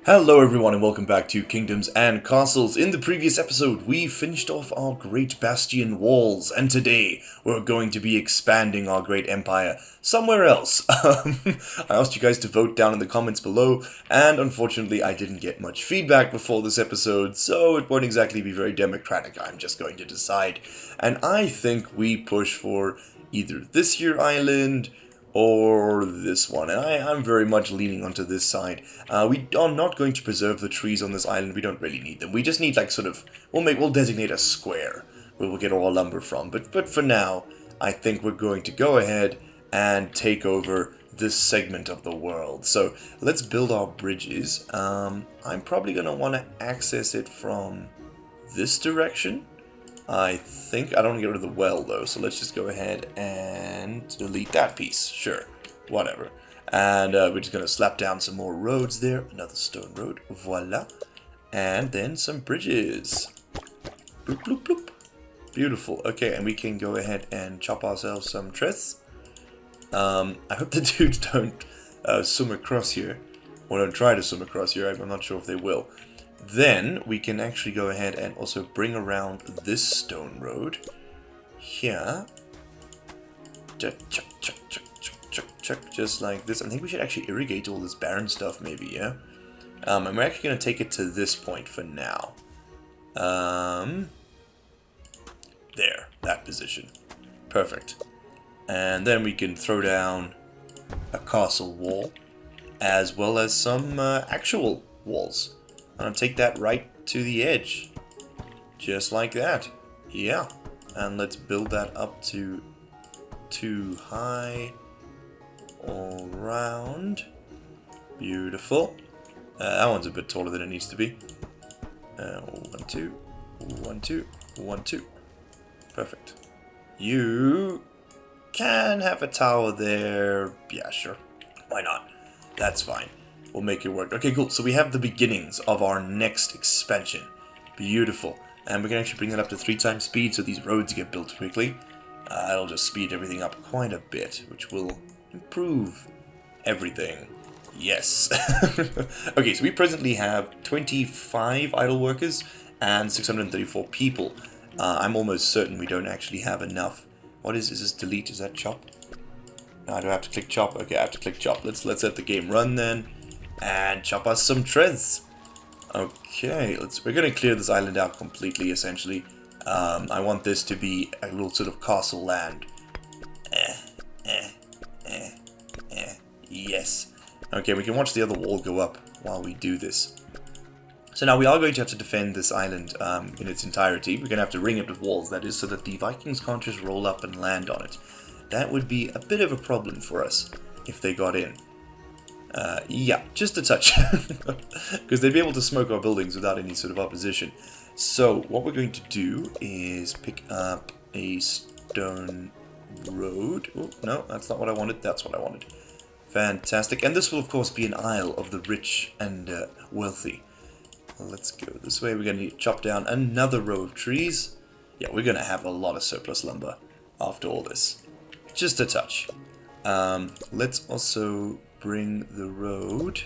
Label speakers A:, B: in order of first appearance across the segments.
A: Hello everyone and welcome back to Kingdoms and Castles. In the previous episode, we finished off our Great Bastion walls, and today we're going to be expanding our great empire somewhere else. I asked you guys to vote down in the comments below, and unfortunately I didn't get much feedback before this episode, so it won't exactly be very democratic. I'm just going to decide. And I think we push for either this here island or this one, and I'm very much leaning onto this side. We are not going to preserve the trees on this island. We don't really need them. We just need like we'll designate a square where we'll get all our lumber from. But for now, I think we're going to go ahead and take over this segment of the world. So let's build our bridges. I'm probably gonna want to access it from this direction. I think I don't want to get rid of the well though, so let's just go ahead and delete that piece. Sure, whatever. And we're just going to slap down some more roads there. Another stone road, voila. And then some bridges. Bloop, bloop, bloop. Beautiful. Okay, and we can go ahead and chop ourselves some trees. I hope the dudes don't swim across here, or don't try to swim across here. I'm not sure if they will. Then we can actually go ahead and also bring around this stone road here. Chuck, chuck, chuck, chuck, chuck, chuck, chuck, just like this. I think we should actually irrigate all this barren stuff maybe, yeah? And we're actually going to take it to this point for now. There, that position. Perfect. And then we can throw down a castle wall, as well as some actual walls. I'm going to take that right to the edge. Just like that. Yeah. And let's build that up to 2 high. All round. Beautiful. That one's a bit taller than it needs to be. 1, 2. 1, 2. 1, 2. Perfect. You can have a tower there. Yeah, sure. Why not? That's fine. We'll make it work. Okay, cool. So we have the beginnings of our next expansion. Beautiful. And we can actually bring that up to 3 times speed so these roads get built quickly. It'll just speed everything up quite a bit, which will improve everything. Yes. Okay, so we presently have 25 idle workers and 634 people. I'm almost certain we don't actually have enough. What is this? Delete? Is that chop? No, I don't have to click chop. Okay, I have to click chop. Let's let the game run then. And chop us some trees. Okay, we're gonna clear this island out completely, essentially. I want this to be a little sort of castle land. Yes. Okay, we can watch the other wall go up while we do this. So now we are going to have to defend this island in its entirety. We're gonna have to ring it with walls, that is, so that the Vikings can't just roll up and land on it. That would be a bit of a problem for us if they got in. Yeah, just a touch. Because they'd be able to smoke our buildings without any sort of opposition. So, what we're going to do is pick up a stone road. Oh, no, that's not what I wanted. That's what I wanted. Fantastic. And this will, of course, be an isle of the rich and wealthy. Let's go this way. We're going to chop down another row of trees. Yeah, we're going to have a lot of surplus lumber after all this. Just a touch. Let's also bring the road.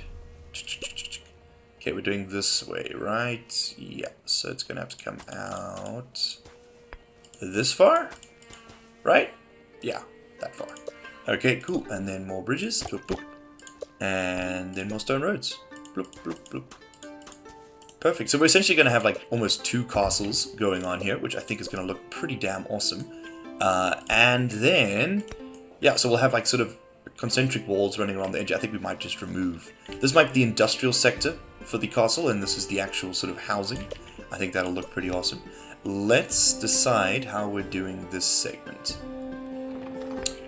A: Okay, we're doing this way, right? Yeah, so it's gonna have to come out this far, right? Yeah, that far. Okay, cool. And then more bridges, bloop, bloop. And then more stone roads, bloop, bloop, bloop. Perfect. So we're essentially gonna have like almost 2 castles going on here, which I think is gonna look pretty damn awesome. And then, yeah, so we'll have like sort of concentric walls running around the edge. I think we might just remove. This might be the industrial sector for the castle, and this is the actual sort of housing. I think that'll look pretty awesome. Let's decide how we're doing this segment.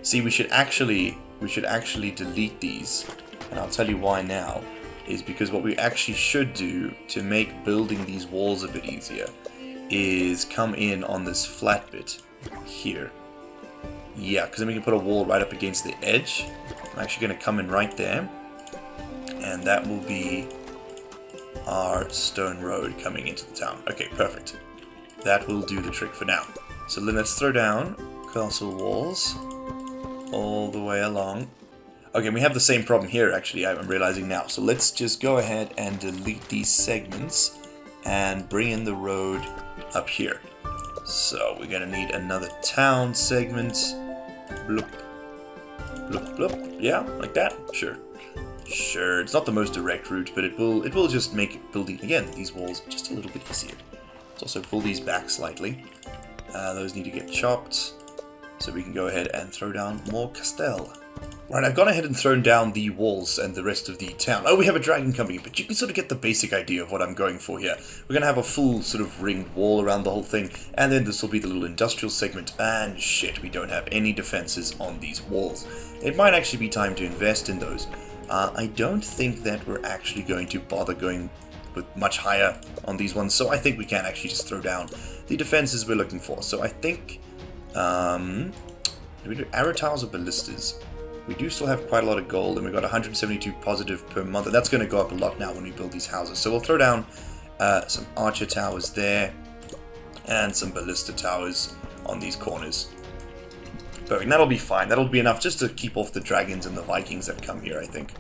A: See, we should actually delete these, and I'll tell you why now. Is because what we actually should do to make building these walls a bit easier is come in on this flat bit here. Yeah, because then we can put a wall right up against the edge. I'm actually going to come in right there. And that will be our stone road coming into the town. Okay, perfect. That will do the trick for now. So then let's throw down castle walls all the way along. Okay, we have the same problem here, actually, I'm realizing now. So let's just go ahead and delete these segments and bring in the road up here. So we're going to need another town segment. Bloop. Bloop, bloop. Yeah, like that? Sure. Sure, it's not the most direct route, but it will just make building, again, these walls just a little bit easier. Let's also pull these back slightly. Those need to get chopped, so we can go ahead and throw down more castell. Right, I've gone ahead and thrown down the walls and the rest of the town. Oh, we have a dragon coming, but you can sort of get the basic idea of what I'm going for here. We're going to have a full sort of ringed wall around the whole thing, and then this will be the little industrial segment, and shit, we don't have any defenses on these walls. It might actually be time to invest in those. I don't think that we're actually going to bother going with much higher on these ones, so I think we can actually just throw down the defenses we're looking for. So I think, do we do arrow towers or ballistas? We do still have quite a lot of gold, and we've got 172 positive per month, and that's going to go up a lot now when we build these houses. So we'll throw down some archer towers there, and some ballista towers on these corners. Perfect, that'll be fine. That'll be enough just to keep off the dragons and the Vikings that come here, I think.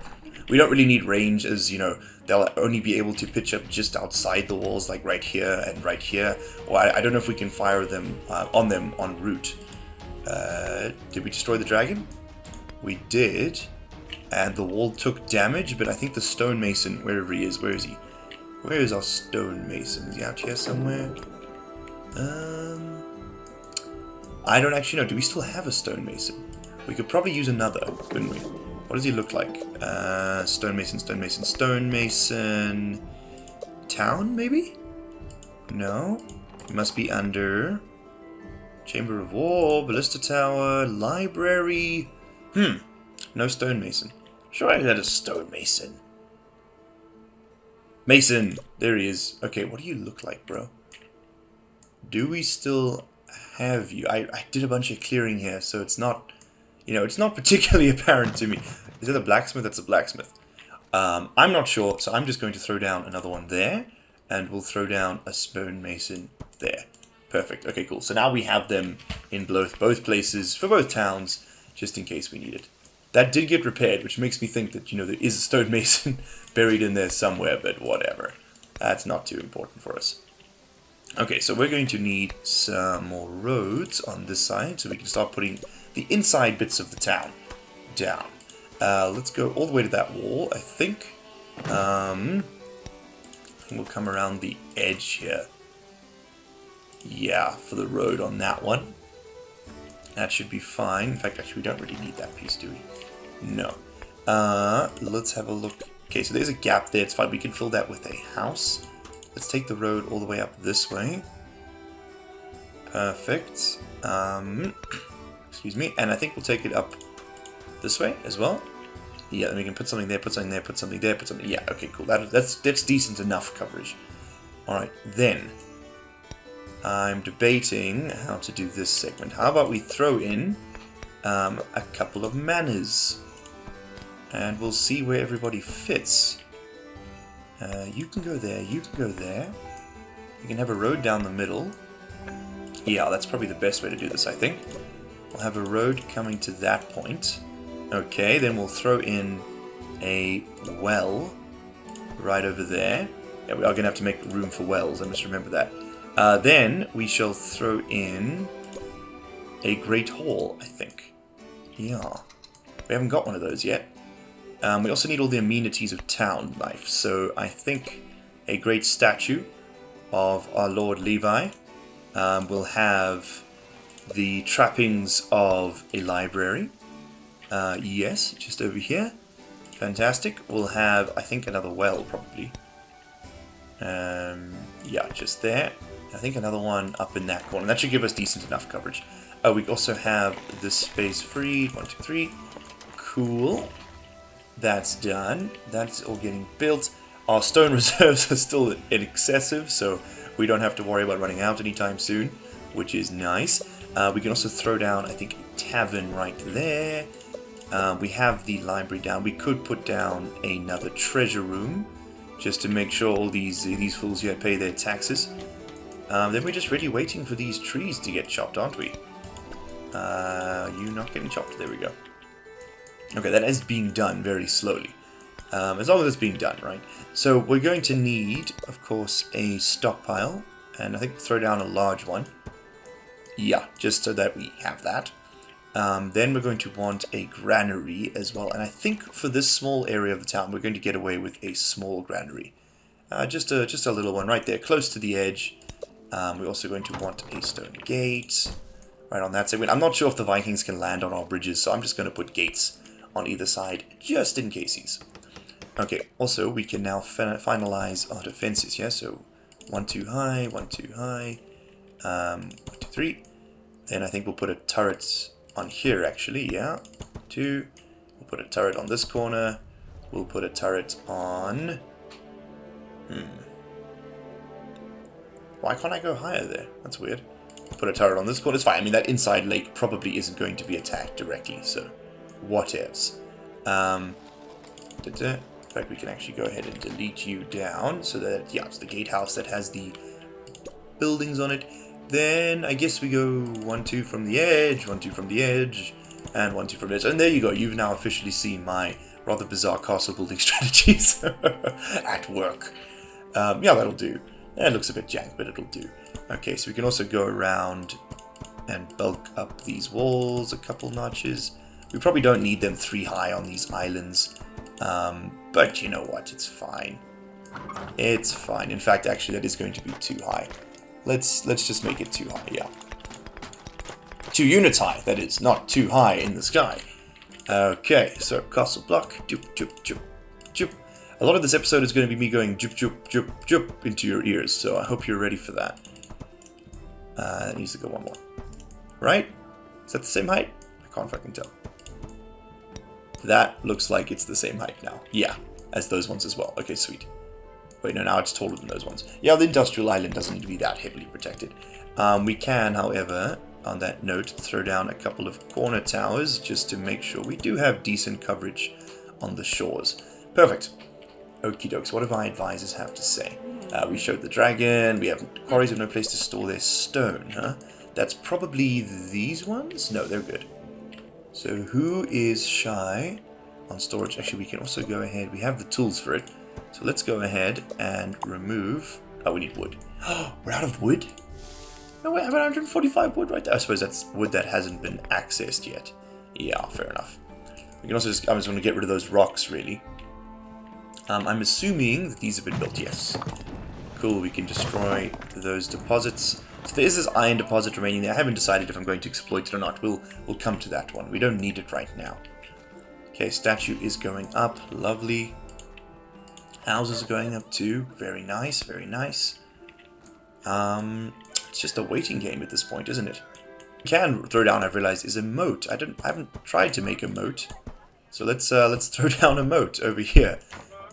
A: We don't really need range, as, you know, they'll only be able to pitch up just outside the walls, like right here and right here. Or I don't know if we can fire them on them en route. Did we destroy the dragon? We did, and the wall took damage, but I think the stonemason, wherever he is, where is he? Where is our stonemason? Is he out here somewhere? I don't actually know. Do we still have a stonemason? We could probably use another, couldn't we? What does he look like? Stonemason. Town, maybe? No. He must be under Chamber of War, Ballista Tower, Library. No stonemason. Sure, I had a stonemason. Mason! There he is. Okay, what do you look like, bro? Do we still have you? I did a bunch of clearing here, so it's not, you know, it's not particularly apparent to me. Is it a blacksmith? That's a blacksmith. I'm not sure, so I'm just going to throw down another one there, and we'll throw down a stonemason there. Perfect. Okay, cool. So now we have them in both places, for both towns, just in case we need it. That did get repaired, which makes me think that, you know, there is a stonemason buried in there somewhere, but whatever. That's not too important for us. Okay, so we're going to need some more roads on this side, so we can start putting the inside bits of the town down. Let's go all the way to that wall, I think. We'll come around the edge here. Yeah, for the road on that one. That should be fine. In fact, actually, we don't really need that piece, do we? No. Let's have a look. Okay, so there's a gap there. It's fine. We can fill that with a house. Let's take the road all the way up this way. Perfect. Excuse me. And I think we'll take it up this way as well. Yeah, then we can put something there, put something there, put something there, put something... Yeah, okay, cool. That's decent enough coverage. Alright, then... I'm debating how to do this segment. How about we throw in a couple of manors, and we'll see where everybody fits. You can go there, you can go there. You can have a road down the middle. Yeah, that's probably the best way to do this, I think. We'll have a road coming to that point. Okay, then we'll throw in a well right over there. Yeah, we are going to have to make room for wells, I must remember that. Then we shall throw in a great hall, I think. Yeah. We haven't got one of those yet. We also need all the amenities of town life, so I think a great statue of our Lord Levi will have the trappings of a library. Yes, just over here. Fantastic. We'll have, I think, another well, probably. Yeah, just there. I think another one up in that corner. That should give us decent enough coverage. Oh, we also have this space free. 1, 2, 3. Cool. That's done. That's all getting built. Our stone reserves are still excessive, so we don't have to worry about running out anytime soon, which is nice. We can also throw down, I think, a tavern right there. We have the library down. We could put down another treasure room, just to make sure all these fools here pay their taxes. Then we're just really waiting for these trees to get chopped, aren't we? You not getting chopped? There we go. Okay, that is being done very slowly. As long as it's being done, right? So we're going to need, of course, a stockpile. And I think we'll throw down a large one. Yeah, just so that we have that. Then we're going to want a granary as well. And I think for this small area of the town, we're going to get away with a small granary. Just a little one right there, close to the edge. We're also going to want a stone gate right on that segment. I'm not sure if the Vikings can land on our bridges, so I'm just going to put gates on either side, just in cases. Okay, also, we can now finalize our defenses here. So, 1 too high, 1 too high, 1, 2, 3. Then I think we'll put a turret on here, actually, yeah. 2. We'll put a turret on this corner. We'll put a turret on... Why can't I go higher there? That's weird. Put a turret on this corner. It's fine. I mean, that inside lake probably isn't going to be attacked directly, so whatevs. In fact, we can actually go ahead and delete you down so that, yeah, it's the gatehouse that has the buildings on it. Then I guess we go 1, 2 from the edge, 1, 2 from the edge, and 1, 2 from the edge. And there you go. You've now officially seen my rather bizarre castle building strategies at work. Yeah, that'll do. It looks a bit jank, but it'll do. Okay, so we can also go around and bulk up these walls a couple notches. We probably don't need them 3 high on these islands. But you know what, it's fine. It's fine. In fact, actually, that is going to be too high. Let's just make it too high, yeah. 2 units high, that is, not too high in the sky. Okay, so castle block, joop, joop, joop, joop. A lot of this episode is going to be me going joop, joop, joop, joop into your ears, so I hope you're ready for that. It needs to go 1 more. Right? Is that the same height? I can't fucking tell. That looks like it's the same height now. Yeah, as those ones as well. Okay, sweet. Wait, no, now it's taller than those ones. Yeah, the industrial island doesn't need to be that heavily protected. We can, however, on that note, throw down a couple of corner towers just to make sure we do have decent coverage on the shores. Perfect. Okie dokes, what do my advisors have to say? We showed the dragon, we have quarries with no place to store their stone, huh? That's probably these ones? No, they're good. So who is shy on storage? Actually, we can also go ahead. We have the tools for it. So let's go ahead and remove... Oh, we need wood. We're out of wood? No, we have 145 wood right there. I suppose that's wood that hasn't been accessed yet. Yeah, fair enough. We can also just... I'm just going to get rid of those rocks, really. I'm assuming that these have been built. Yes. Cool, we can destroy those deposits. So there is this iron deposit remaining there. I haven't decided if I'm going to exploit it or not. We'll come to that one. We don't need it right now. Okay, statue is going up. Lovely. Houses are going up too. Very nice, very nice. It's just a waiting game at this point, isn't it? Can throw down, I've realized, is a moat. I haven't tried to make a moat. So let's throw down a moat over here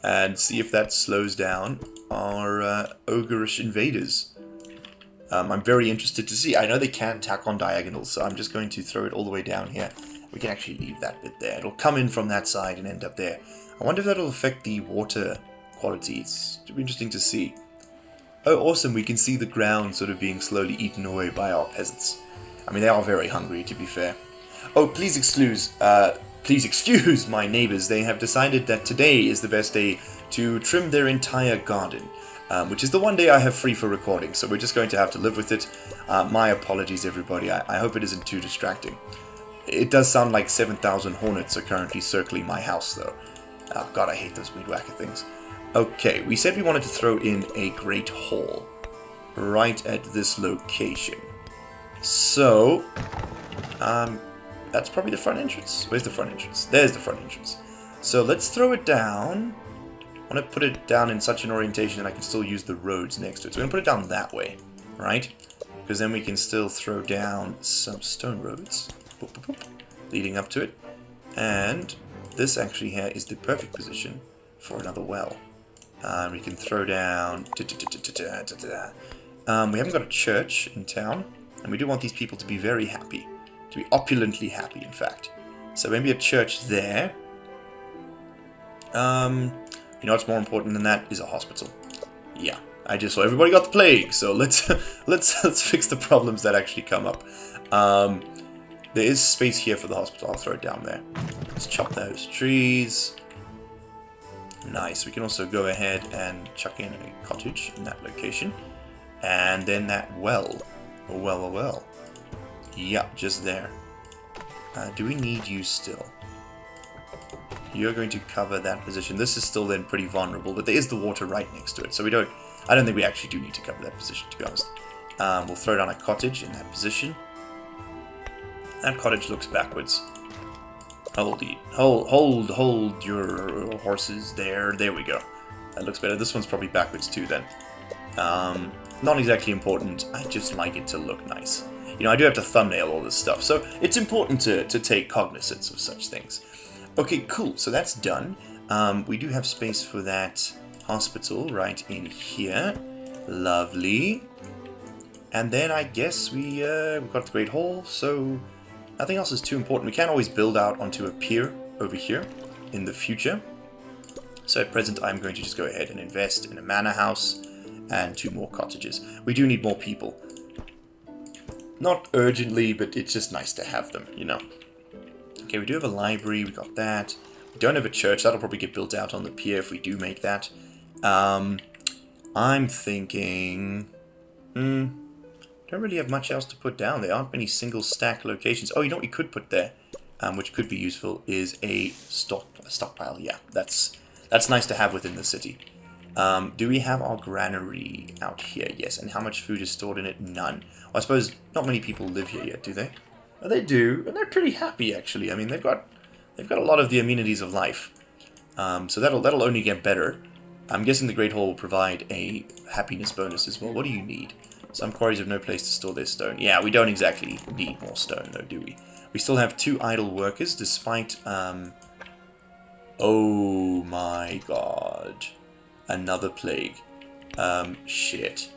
A: and see if that slows down our ogreish invaders. I'm very interested to see. I know they can tack on diagonals, so I'm just going to throw it all the way down here. We can actually leave that bit there. It'll come in from that side and end up there. I wonder if that'll affect the water quality. It's interesting to see. Oh, awesome. We can see the ground sort of being slowly eaten away by our peasants. I mean, they are very hungry, to be fair. Oh, please excuse my neighbors. They have decided that today is the best day to trim their entire garden. Which is the one day I have free for recording, so we're just going to have to live with it. My apologies, everybody. I hope it isn't too distracting. It does sound like 7,000 hornets are currently circling my house, though. Oh, God, I hate those weed whacker things. Okay, we said we wanted to throw in a great hall right at this location. So, that's probably the front entrance. Where's the front entrance? There's the front entrance. So let's throw it down. I want to put it down in such an orientation that I can still use the roads next to it. So we're going to put it down that way, right? Because then we can still throw down some stone roads boop, boop, boop, leading up to it. And this actually here is the perfect position for another well. We can throw down... we haven't got a church in town, and we do want these people to be very happy. To be opulently happy, in fact. So maybe a church there. You know what's more important than that is a hospital. Yeah, I just saw everybody got the plague, so let's fix the problems that actually come up. There is space here for the hospital. I'll throw it down there. Let's chop those trees. Nice. We can also go ahead and chuck in a cottage in that location. And then that well. Oh, well, well, well. Yep, just there. Do we need you still? You're going to cover that position. This is still then pretty vulnerable, but there is the water right next to it, so I don't think we actually do need to cover that position, to be honest. We'll throw down a cottage in that position. That cottage looks backwards. Hold your horses there. There we go. That looks better. This one's probably backwards too then. Not exactly important. I just like it to look nice. You know, I do have to thumbnail all this stuff, so it's important to take cognizance of such things. Okay, cool. So that's done. We do have space for that hospital right in here. Lovely. And then I guess we've got the Great Hall, so nothing else is too important. We can always build out onto a pier over here in the future. So at present, I'm going to just go ahead and invest in a manor house and 2 more cottages. We do need more people. Not urgently, but it's just nice to have them, you know. Okay, we do have a library, we got that. We don't have a church, that'll probably get built out on the pier if we do make that. I'm thinking... don't really have much else to put down. There aren't many single stack locations. Oh, you know what we could put there, which could be useful, is a stockpile. Yeah, that's nice to have within the city. Do we have our granary out here? Yes. And how much food is stored in it? None. Well, I suppose not many people live here yet, do they? Oh, they do, and they're pretty happy actually. I mean, they've got a lot of the amenities of life. So that'll only get better. I'm guessing the Great Hall will provide a happiness bonus as well. What do you need? Some quarries have no place to store their stone. Yeah, we don't exactly need more stone, though, do we? We still have 2 idle workers, despite... Oh my god. Another plague. Shit.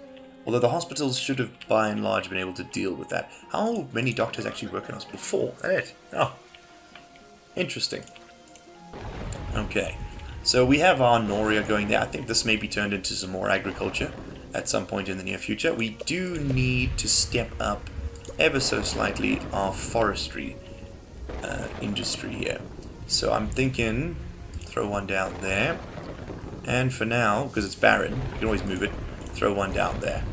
A: Although the hospitals should have, by and large, been able to deal with that. How many doctors actually work in hospital? 4. That's it. Oh. Interesting. Okay. So we have our Noria going there. I think this may be turned into some more agriculture at some point in the near future. We do need to step up ever so slightly our forestry industry here. So I'm thinking throw one down there. And for now, because it's barren, you can always move it, throw one down there.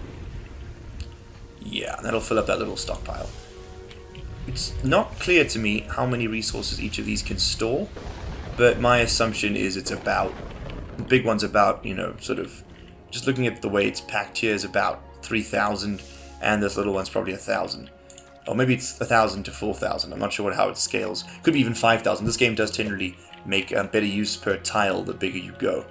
A: Yeah, that'll fill up that little stockpile. It's not clear to me how many resources each of these can store, but my assumption is it's about, the big one's about, you know, sort of, just looking at the way it's packed here is about 3,000, and this little one's probably 1,000. Or maybe it's 1,000 to 4,000, I'm not sure how it scales. Could be even 5,000. This game does generally make better use per tile the bigger you go.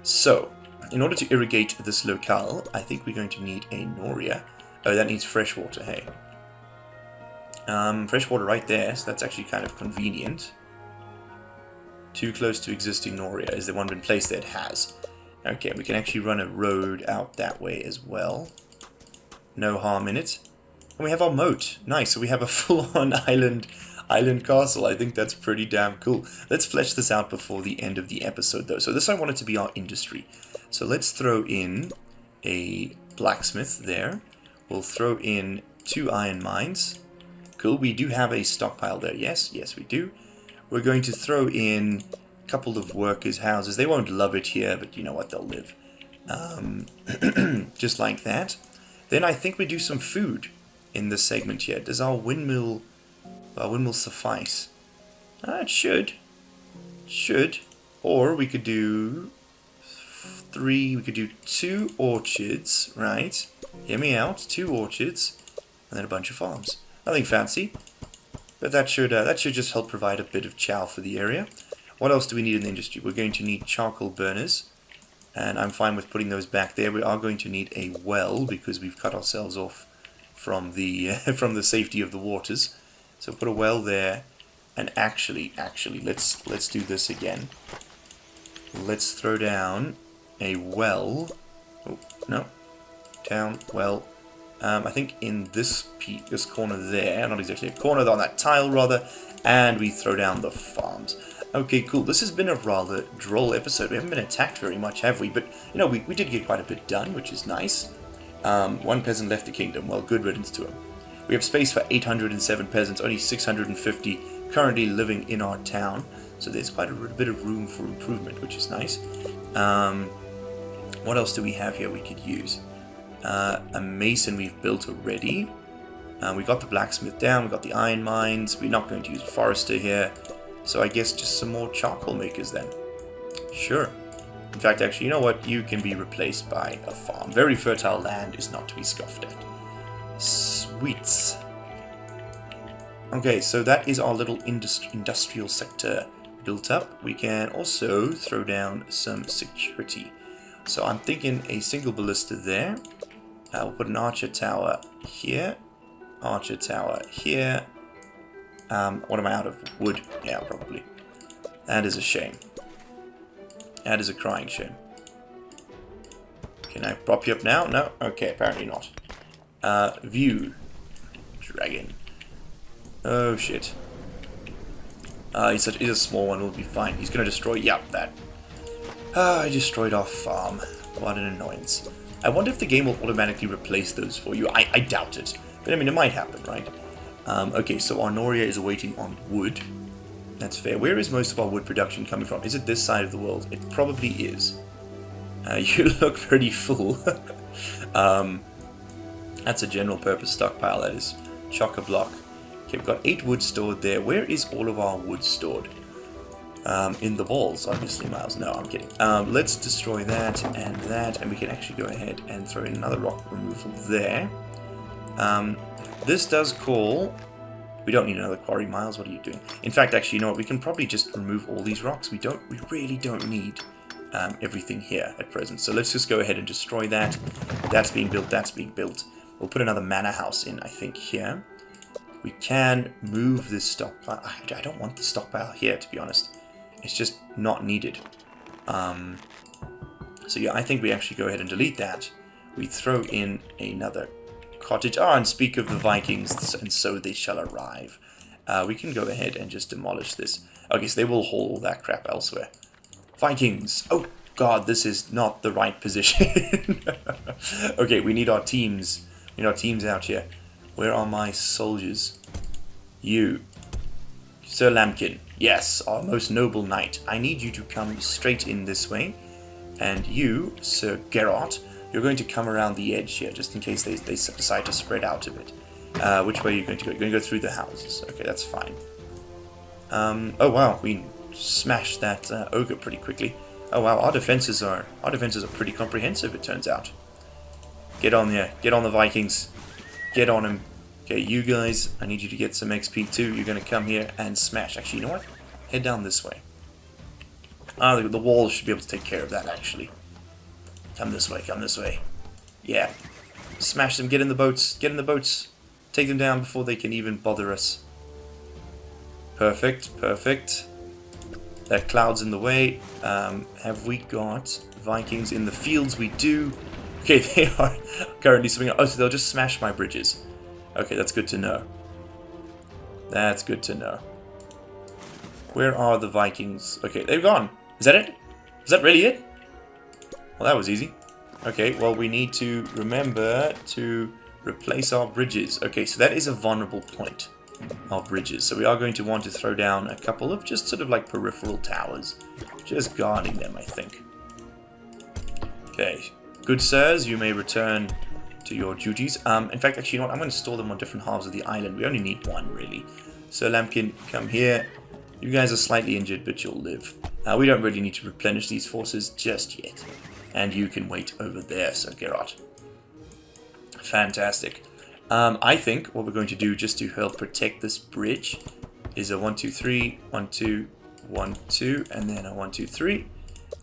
A: So, in order to irrigate this locale, I think we're going to need a Noria. Oh, that needs fresh water, hey. Fresh water right there, so that's actually kind of convenient. Too close to existing Noria. Is there one been placed there? It has. Okay, we can actually run a road out that way as well. No harm in it. And we have our moat. Nice, so we have a full-on island castle. I think that's pretty damn cool. Let's flesh this out before the end of the episode, though. So this I want it to be our industry. So let's throw in a blacksmith there. We'll throw in 2 iron mines. Cool, we do have a stockpile there. Yes, yes we do. We're going to throw in a couple of workers' houses. They won't love it here, but you know what, they'll live. Just like that. Then I think we do some food in this segment here. Does our windmill suffice? It should. Should. Or we could do 2 orchards, right? Hear me out. 2 orchards, and then a bunch of farms. Nothing fancy, but that should just help provide a bit of chow for the area. What else do we need in the industry? We're going to need charcoal burners, and I'm fine with putting those back there. We are going to need a well because we've cut ourselves off from the from the safety of the waters. So put a well there, and actually, let's do this again. Let's throw down a well. Oh no, down well. I think in this corner there, not exactly a corner, on that tile rather, and we throw down the farms. Okay, cool. This has been a rather droll episode. We haven't been attacked very much, have we? But, you know, we did get quite a bit done, which is nice. 1 peasant left the kingdom. Well, good riddance to him. We have space for 807 peasants, only 650 currently living in our town. So there's quite a bit of room for improvement, which is nice. What else do we have here we could use? A mason we've built already. We got the blacksmith down, we got the iron mines. We're not going to use a forester here. So I guess just some more charcoal makers then. Sure. In fact, actually, you know what? You can be replaced by a farm. Very fertile land is not to be scoffed at. Sweets. Okay, so that is our little industrial sector built up. We can also throw down some security. So I'm thinking a single ballista there. We'll put an archer tower here. Archer tower here. What am I out of? Wood? Yeah, probably. That is a shame. That is a crying shame. Can I prop you up now? No? Okay, apparently not. View. Dragon. Oh, shit. He's a small one, we'll be fine. He's going to destroy... Yep, that. I destroyed our farm. What an annoyance. I wonder if the game will automatically replace those for you. I doubt it. But I mean, it might happen, right? Okay, so our Noria is waiting on wood. That's fair. Where is most of our wood production coming from? Is it this side of the world? It probably is. You look pretty full. That's a general purpose stockpile, that is. Chock-a-block. Okay, we've got 8 wood stored there. Where is all of our wood stored? In the walls, obviously, Miles. No, I'm kidding. Let's destroy that, and we can actually go ahead and throw in another rock removal there. This does call... We don't need another quarry, Miles. What are you doing? In fact, actually, you know what? We can probably just remove all these rocks. We really don't need everything here at present. So let's just go ahead and destroy that. That's being built. That's being built. We'll put another manor house in, I think, here. We can move this stockpile. I don't want the stockpile here, to be honest. It's just not needed. So yeah, I think we actually go ahead and delete that. We throw in another cottage. Ah, and speak of the Vikings, and so they shall arrive. We can go ahead and just demolish this. Okay, so they will haul all that crap elsewhere. Vikings! Oh god, this is not the right position. Okay, we need our teams. We need our teams out here. Where are my soldiers? You. Sir Lambkin. Yes, our most noble knight. I need you to come straight in this way. And you, Sir Geralt, you're going to come around the edge here, just in case they decide to spread out a bit. Which way are you going to go? You're going to go through the houses. Okay, that's fine. Oh wow, we smashed that ogre pretty quickly. Oh wow, our defenses are pretty comprehensive, it turns out. Get on there. Get on the Vikings. Get on them. Okay, you guys, I need you to get some XP too. You're going to come here and smash. Actually, you know what? Head down this way. The walls should be able to take care of that, actually. Come this way, come this way. Yeah. Smash them, get in the boats, get in the boats. Take them down before they can even bother us. Perfect, perfect. That cloud's in the way. Have we got Vikings in the fields? We do. Okay, they are currently swimming. Oh, so they'll just smash my bridges. Okay, that's good to know. That's good to know. Where are the Vikings? Okay, they've gone. Is that it? Is that really it? Well, that was easy. Okay, well, we need to remember to replace our bridges. Okay, so that is a vulnerable point, our bridges. So we are going to want to throw down a couple of just sort of like peripheral towers. Just guarding them, I think. Okay, good sirs, you may return to your duties. In fact, actually, you know what? I'm going to store them on different halves of the island. We only need one, really. Sir Lambkin, come here. You guys are slightly injured, but you'll live. We don't really need to replenish these forces just yet. And you can wait over there, Sir Geralt. Fantastic. I think what we're going to do just to help protect this bridge is a 1, 2, 3, 1, 2, 1, 2, and then a 1, 2, 3.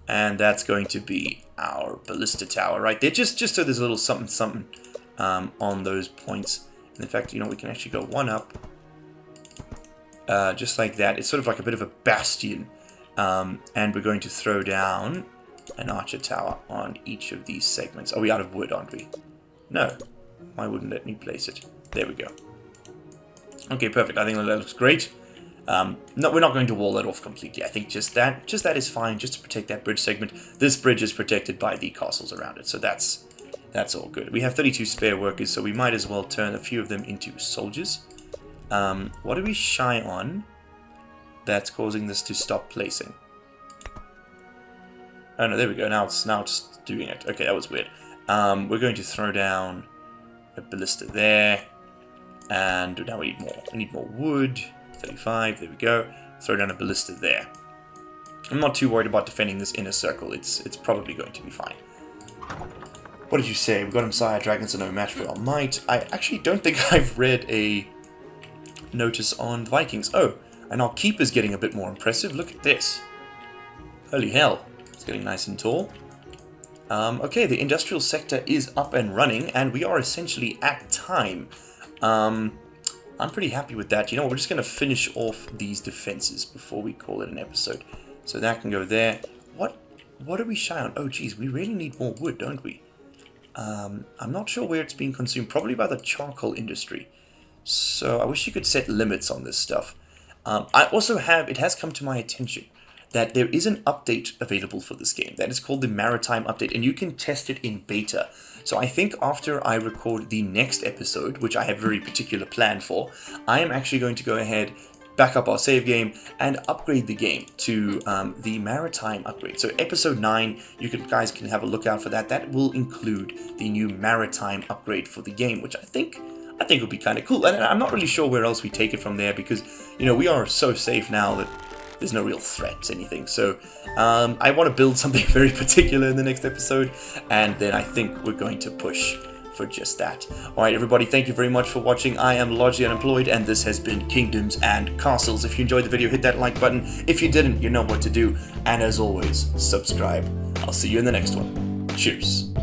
A: And that's going to be our ballista tower right there. Just so there's a little something, something on those points. And in fact, you know, we can actually go one up. Just like that. It's sort of like a bit of a bastion. And we're going to throw down an archer tower on each of these segments. Are we out of wood, aren't we? No. Why wouldn't let me place it? There we go. Okay, perfect. I think that looks great. No, we're not going to wall that off completely. I think just that is fine, just to protect that bridge segment. This bridge is protected by the castles around it, so that's That's all good. We have 32 spare workers, so we might as well turn a few of them into soldiers. What are we shy on that's causing this to stop placing? Oh no, there we go. Now it's doing it. Okay, that was weird. We're going to throw down a ballista there, and now we need more. We need more wood. 35. There we go. Throw down a ballista there. I'm not too worried about defending this inner circle. It's probably going to be fine. What did you say? We've got Messiah Dragons are no match for our might. I actually don't think I've read a notice on the Vikings. Oh, and our keeper's getting a bit more impressive. Look at this. Holy hell. It's getting nice and tall. Okay, the industrial sector is up and running, and we are essentially at time. I'm pretty happy with that. You know what, we're just going to finish off these defenses before we call it an episode. So that can go there. What are we shy on? Oh, geez, we really need more wood, don't we? I'm not sure where it's being consumed. Probably by the charcoal industry. So I wish you could set limits on this stuff. I also have, it has come to my attention that there is an update available for this game. That is called the Maritime Update, and you can test it in beta. So I think after I record the next episode, which I have a very particular plan for, I am actually going to go ahead, back up our save game, and upgrade the game to the Maritime upgrade. So episode 9, you guys can have a look out for that. That will include the new Maritime upgrade for the game, which I think would be kind of cool. And I'm not really sure where else we take it from there, because, you know, we are so safe now that there's no real threats, anything. So I want to build something very particular in the next episode, and then I think we're going to push for just that. Alright everybody, thank you very much for watching. I am largely unemployed, and this has been Kingdoms and Castles. If you enjoyed the video, hit that like button. If you didn't, you know what to do. And as always, subscribe. I'll see you in the next one. Cheers.